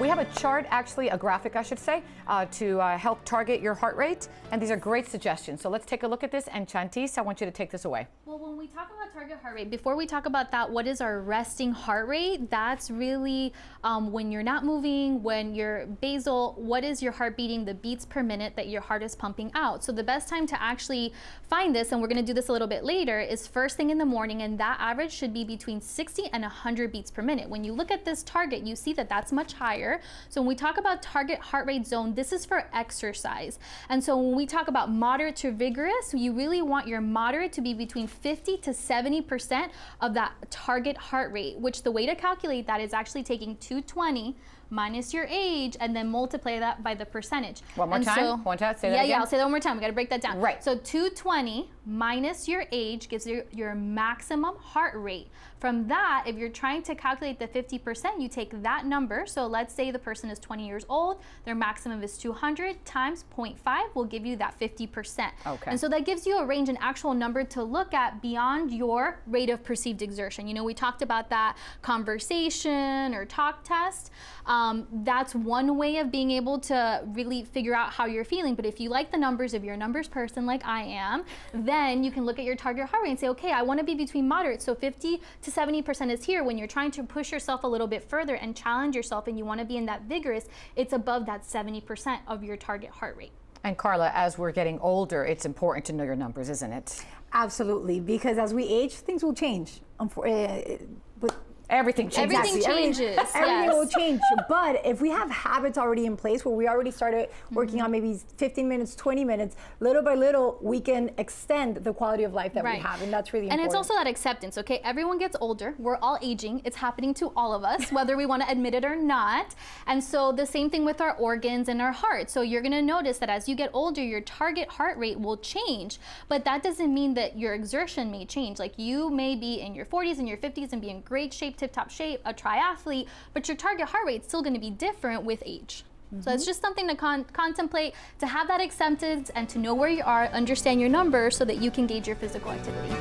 We have a chart, actually, a graphic, I should say, to help target your heart rate. And these are great suggestions. So let's take a look at this. And Chantis, I want you to take this away. Well, when we talk about target heart rate, before we talk about that, what is our resting heart rate? That's really when you're not moving, when you're basal, what is your heart beating, the beats per minute that your heart is pumping out. So the best time to actually find this, and we're going to do this a little bit later, is first thing in the morning, and that average should be between 60 and 100 beats per minute. When you look at this target, you see that that's much higher. So when we talk about target heart rate zone, this is for exercise. And so when we talk about moderate to vigorous, you really want your moderate to be between 50 to 70% of that target heart rate, which the way to calculate that is actually taking 220 minus your age and then multiply that by the percentage. One more time? So, one time? Say that again? Yeah, I'll say that one more time. We got to break that down. Right. So 220 minus your age gives you your maximum heart rate. From that, if you're trying to calculate the 50%, you take that number. So let's say the person is 20 years old, their maximum is 200 times 0.5 will give you that 50%. Okay. And so that gives you a range, an actual number to look at beyond your rate of perceived exertion. You know, we talked about that conversation or talk test. That's one way of being able to really figure out how you're feeling. But if you like the numbers, if you're a numbers person like I am, then you can look at your target heart rate and say, okay, I want to be between moderate. So 50 to 70% is here. When you're trying to push yourself a little bit further and challenge yourself and you want to be in that vigorous, it's above that 70% of your target heart rate. And Carla, as we're getting older, it's important to know your numbers, isn't it? Absolutely, because as we age, things will change. Everything changes. Everything changes. Everything will change. But if we have habits already in place where we already started working on maybe 15 minutes, 20 minutes, little by little, we can extend the quality of life that we have. And that's really important. And it's also that acceptance, okay? Everyone gets older. We're all aging. It's happening to all of us, whether we want to admit it or not. And so the same thing with our organs and our heart. So you're going to notice that as you get older, your target heart rate will change. But that doesn't mean that your exertion may change. Like you may be in your 40s and your 50s and be in great shape, tip-top shape, a triathlete, but your target heart rate is still going to be different with age. So it's just something to contemplate, to have that acceptance and to know where you are, understand your numbers so that you can gauge your physical activity.